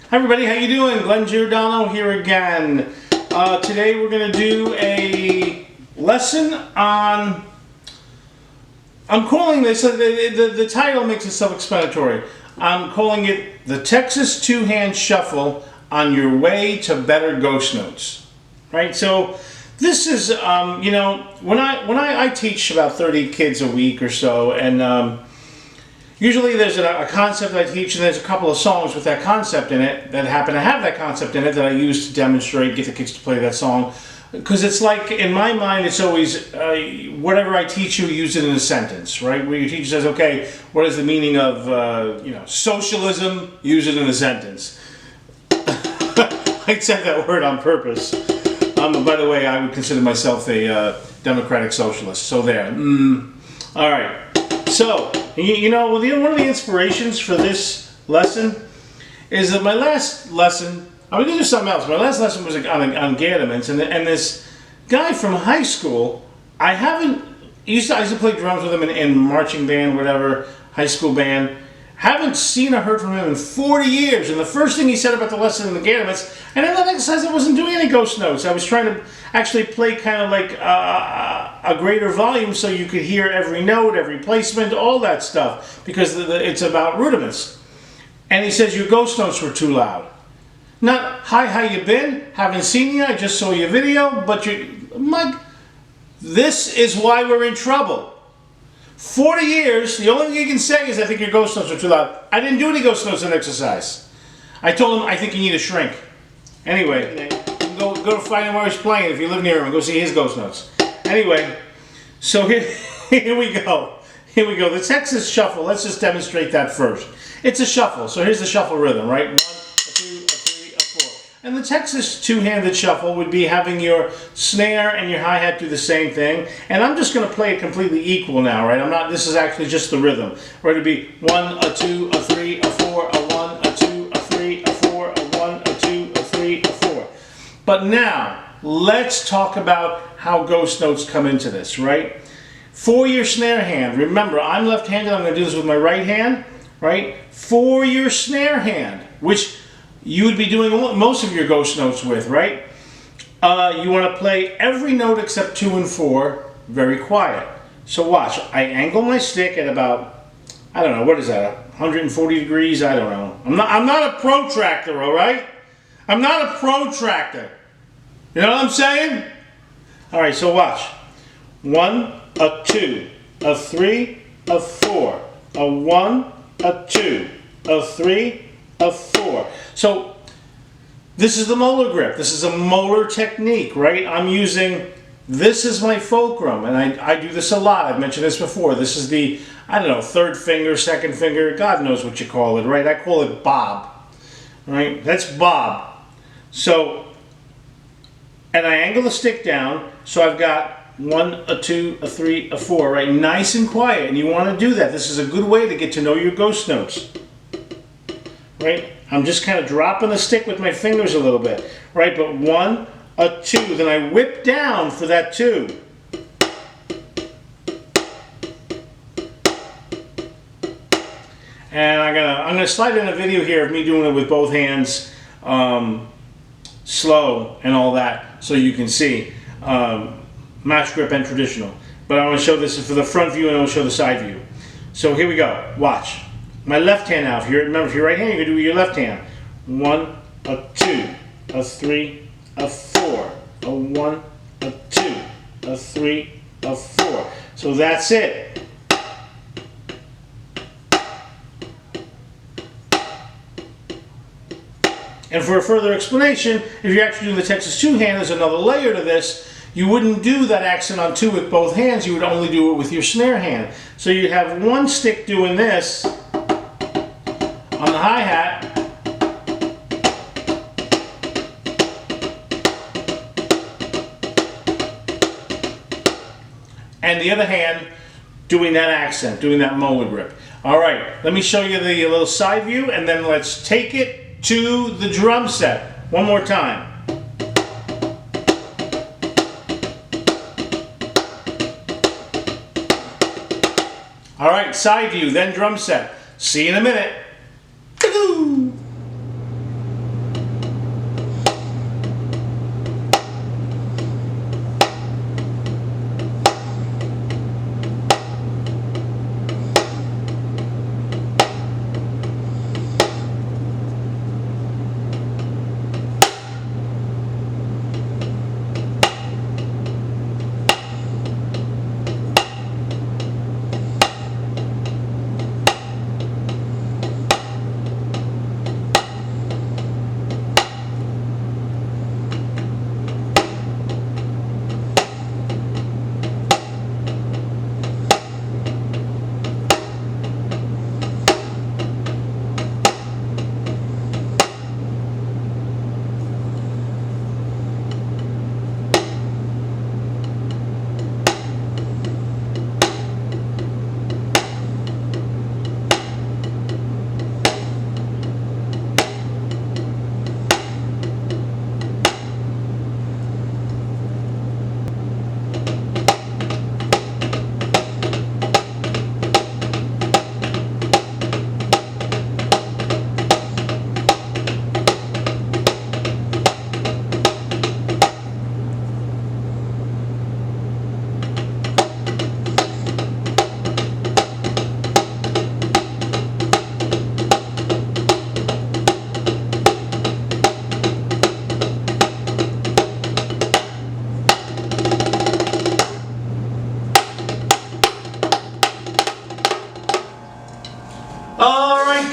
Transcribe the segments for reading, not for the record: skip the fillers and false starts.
Hi everybody, how you doing? Glenn Giordano here again. Today we're going to do a lesson on, I'm calling this, the title makes it self-explanatory. I'm calling it the Texas Two-Hand Shuffle on your way to better ghost notes. Right? So this is, you know, when I teach about 30 kids a week or so, and usually there's a concept I teach, and there's a couple of songs with that concept in it that happen to have that concept in it that I use to demonstrate, get the kids to play that song. Because it's like, in my mind, it's always, whatever I teach you, use it in a sentence, right? Where your teacher says, okay, what is the meaning of, you know, socialism? Use it in a sentence. I said that word on purpose. By the way, I would consider myself a democratic socialist, so there. All right. So, you know, one of the inspirations for this lesson is that my last lesson, I'm going to do something else. My last lesson was on Gardaments, and this guy from high school, I used to play drums with him in marching band, whatever, high school band. Haven't seen or heard from him in 40 years. And the first thing he said about the lesson in the Gardaments, and in that exercise I wasn't doing any ghost notes. I was trying to actually play kind of like a greater volume so you could hear every note, every placement, all that stuff, because it's about rudiments. And he says your ghost notes were too loud. Not, hi, how you been? Haven't seen you, I just saw your video, but this is why we're in trouble. 40 years, the only thing you can say is I think your ghost notes are too loud. I didn't do any ghost notes in exercise. I told him I think you need a shrink. Anyway, go to find him where he's playing if you live near him and go see his ghost notes. Anyway, so here we go. Here we go. The Texas Shuffle, let's just demonstrate that first. It's a shuffle, so here's the shuffle rhythm, right? 1, a 2, a 3, a 4. And the Texas two-handed shuffle would be having your snare and your hi-hat do the same thing. And I'm just going to play it completely equal now, right? This is actually just the rhythm. Right, it'd be 1, a 2, a 3, a 4, a 1, a 2, a 3, a 4, a 1, a 2, a 3, a 4. But now, let's talk about how ghost notes come into this, right? For your snare hand, remember, I'm left-handed, I'm going to do this with my right hand, right? For your snare hand, which you would be doing most of your ghost notes with, right? You want to play every note except 2 and 4 very quiet. So watch, I angle my stick at about, I don't know, what is that, 140 degrees? I don't know. I'm not a protractor, all right? I'm not a protractor. You know what I'm saying? All right, so watch. 1, a 2, a 3, a 4, a 1, a 2, a 3, a 4. So this is the Moeller Grip. This is a Moeller technique, right? I'm using, this is my fulcrum, and I do this a lot. I've mentioned this before. This is the, I don't know, third finger, second finger, God knows what you call it, right? I call it Bob, right? That's Bob. So, and I angle the stick down, so I've got 1, a 2, a 3, a 4, right? Nice and quiet, and you want to do that. This is a good way to get to know your ghost notes, right? I'm just kind of dropping the stick with my fingers a little bit, right? But 1, a 2, then I whip down for that 2. And I'm gonna slide in a video here of me doing it with both hands, slow and all that, so you can see match grip and traditional. But I want to show this for the front view, and I'll show the side view. So here we go. Watch. My left hand now. Remember, if you're right hand, you're going to do with your left hand. 1, a 2, a 3, a 4, a 1, a 2, a 3, a 4. So that's it. And for a further explanation, if you're actually doing the Texas two-hand, there's another layer to this. You wouldn't do that accent on 2 with both hands. You would only do it with your snare hand. So you'd have one stick doing this on the hi-hat, and the other hand doing that accent, doing that Moeller Grip. All right, let me show you the little side view, and then let's take it to the drum set one more time. All right, side view, then drum set. See you in a minute.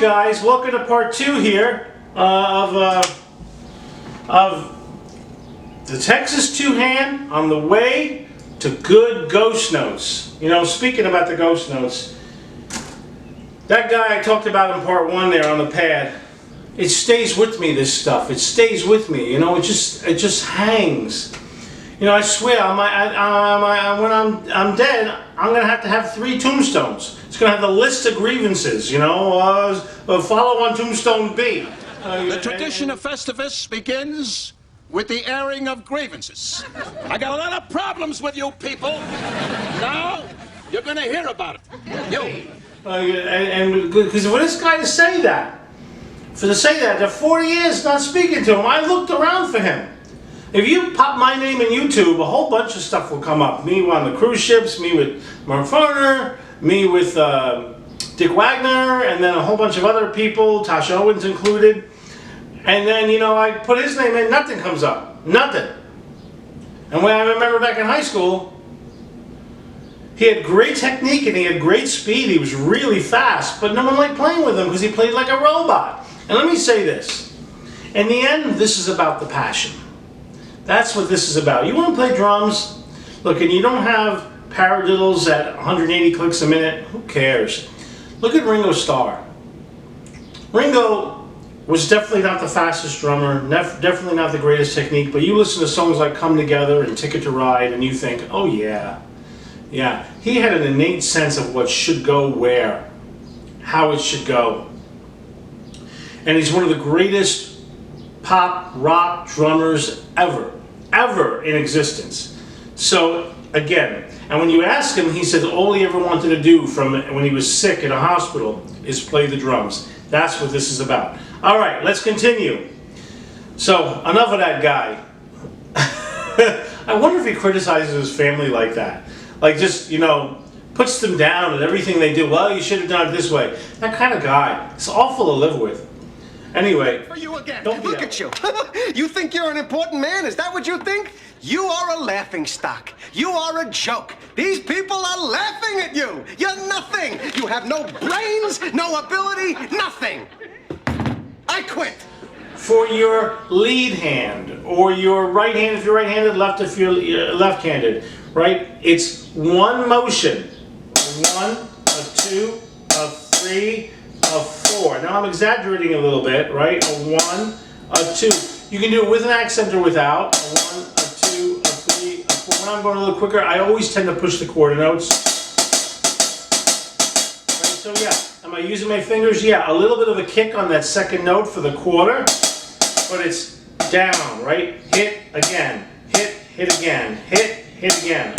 guys, welcome to part 2 here of the Texas two-hand on the way to good ghost notes. You know, speaking about the ghost notes, that guy I talked about in part 1 there on the pad, it stays with me, this stuff. It stays with me, you know, it just hangs. You know, I swear, when I'm dead, I'm going to have 3 tombstones. It's going to have the list of grievances, you know, follow on tombstone B. The tradition of Festivus begins with the airing of grievances. I got a lot of problems with you people. Now, you're going to hear about it. You. Because for this guy to say that, after 40 years not speaking to him, I looked around for him. If you pop my name in YouTube, a whole bunch of stuff will come up. Me on the cruise ships, me with Mark Farner, me with Dick Wagner, and then a whole bunch of other people, Tasha Owens included. And then, you know, I put his name in, nothing comes up. Nothing. And when I remember back in high school, he had great technique and he had great speed. He was really fast, but no one liked playing with him because he played like a robot. And let me say this. In the end, this is about the passion. That's what this is about. You want to play drums? Look, and you don't have paradiddles at 180 clicks a minute. Who cares? Look at Ringo Starr. Ringo was definitely not the fastest drummer, definitely not the greatest technique, but you listen to songs like Come Together and Ticket to Ride and you think, oh yeah. Yeah, he had an innate sense of what should go where, how it should go. And he's one of the greatest pop rock drummers ever in existence. So again, and when you ask him, he said all he ever wanted to do from when he was sick in a hospital is play the drums. That's what this is about. All right, let's continue. So enough of that guy. I wonder if he criticizes his family like that. Like just, you know, puts them down and everything they do. Well, you should have done it this way. That kind of guy. It's awful to live with. Anyway, For you again. Don't be Look at you. You think you're an important man? Is that what you think? You are a laughing stock. You are a joke. These people are laughing at you. You're nothing. You have no brains, no ability, nothing. I quit. for your lead hand or your right hand if you're right-handed, left if you're left-handed, right? It's one motion. 1, a 2, a 3, a 4. Now I'm exaggerating a little bit, right? A 1, a 2. You can do it with an accent or without. A 1, a 2, a 3, a 4. When I'm going a little quicker, I always tend to push the quarter notes. Right, so yeah, am I using my fingers? Yeah, a little bit of a kick on that second note for the quarter, but it's down, right? Hit again, hit again, hit again.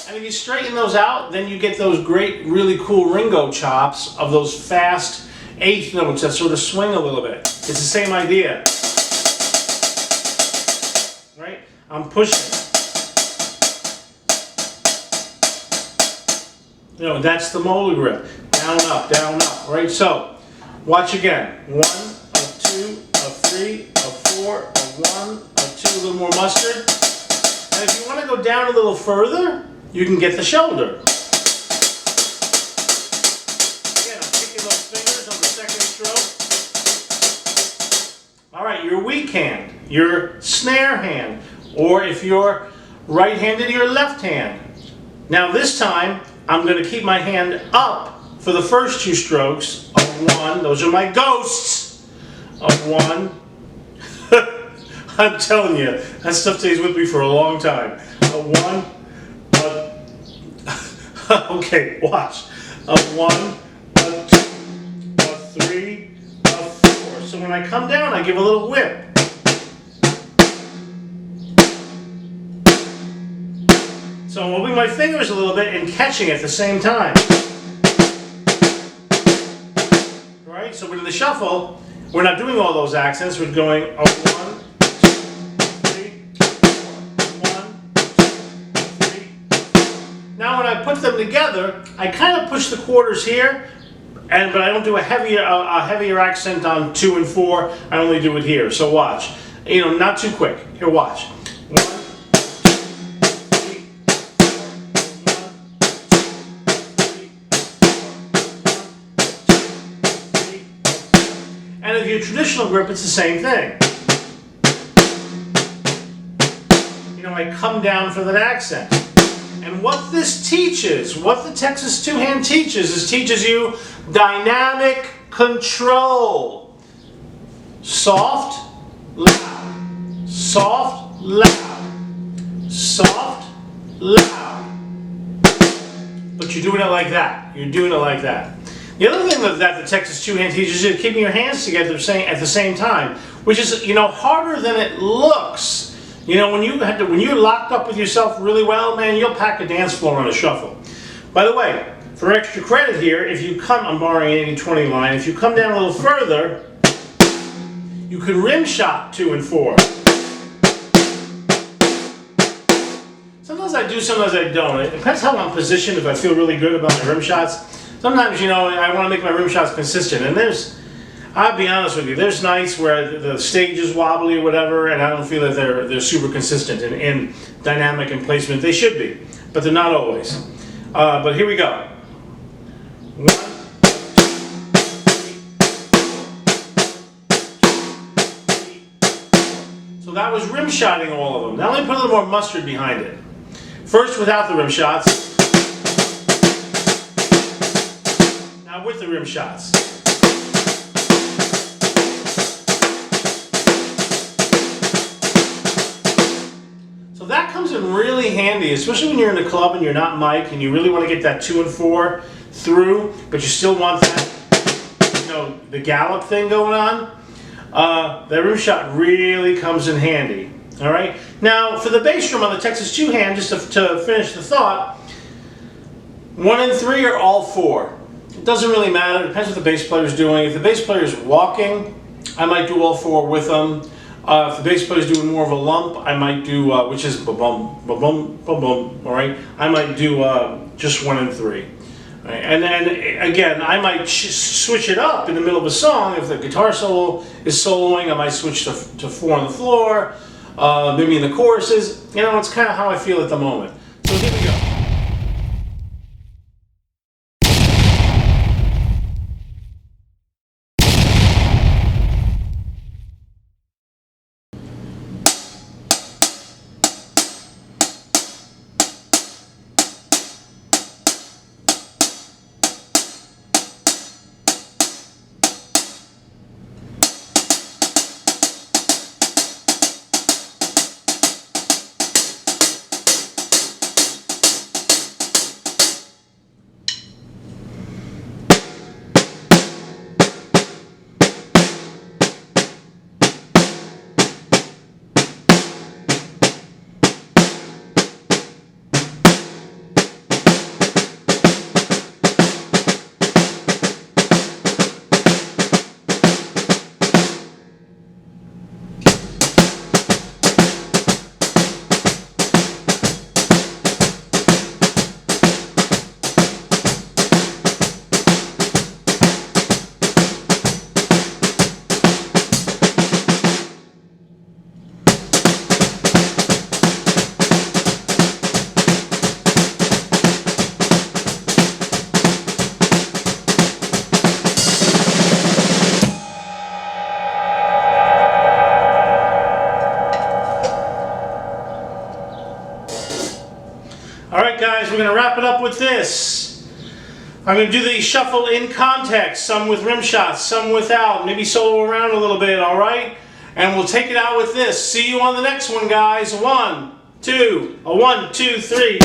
And if you straighten those out, then you get those great, really cool Ringo chops of those fast eighth notes that sort of swing a little bit. It's the same idea. Right? I'm pushing. You know, that's the Moeller Grip. Down, up, right? So, watch again. 1, a 2, a 3, a 4, a 1, a 2, a little more mustard. And if you want to go down a little further, you can get the shoulder. Again, I'm kicking those fingers on the second stroke. Alright, your weak hand, your snare hand, or if you're right-handed, your left hand. Now this time, I'm going to keep my hand up for the first 2 strokes of 1. Those are my ghosts of 1. I'm telling you, that stuff stays with me for a long time. A 1. Okay, watch. A 1, a 2, a 3, a 4. So when I come down, I give a little whip. So I'm moving my fingers a little bit and catching at the same time. Right? So with the shuffle, we're not doing all those accents. We're going a 1, 2, 3, 4. 1, 2, 3. Now when I put them together, I kind of push the quarters here, but I don't do a heavier accent on 2 and 4. I only do it here. So watch. You know, not too quick. Here, watch. 1. And if you're traditional grip, it's the same thing. You know, I come down for that accent. And what this teaches, what the Texas two-hand teaches, is teaches you dynamic control. Soft, loud. Soft, loud. Soft, loud. But you're doing it like that. You're doing it like that. The other thing that the Texas two-hand teaches you is keeping your hands together at the same time, which is, you know, harder than it looks. You know, when you're locked up with yourself really well, man, you'll pack a dance floor on a shuffle. By the way, for extra credit here, if you come, I'm borrowing an 80-20 line, if you come down a little further, you can rim shot 2 and 4. Sometimes I do, sometimes I don't. It depends how I'm positioned, if I feel really good about my rim shots. Sometimes, you know, I want to make my rim shots consistent, and I'll be honest with you, there's nights where the stage is wobbly or whatever, and I don't feel that they're super consistent in dynamic and placement. They should be, but they're not always. But here we go. 1, 2, 3. So that was rim shotting all of them. Now let me put a little more mustard behind it. First without the rim shots. Now with the rim shots. So that comes in really handy, especially when you're in the club and you're not Mike and you really want to get that 2 and 4 through, but you still want that, you know, the gallop thing going on. That rim shot really comes in handy. All right. Now for the bass drum on the Texas two-hand, just to finish the thought, 1 and 3 are all 4. It doesn't really matter. It depends what the bass player's doing. If the bass player's walking, I might do all 4 with them. If the bass player's doing more of a lump, I might do, which is ba-bum, ba-bum, ba-bum, all right? I might do just 1 and 3. Right? And then, again, I might switch it up in the middle of a song. If the guitar solo is soloing, I might switch to 4 on the floor, maybe in the choruses. You know, it's kind of how I feel at the moment. So here we go. Alright guys, we're going to wrap it up with this. I'm going to do the shuffle in context, some with rim shots, some without, maybe solo around a little bit, alright? And we'll take it out with this. See you on the next one, guys. 1, 2, 1, 2, 3.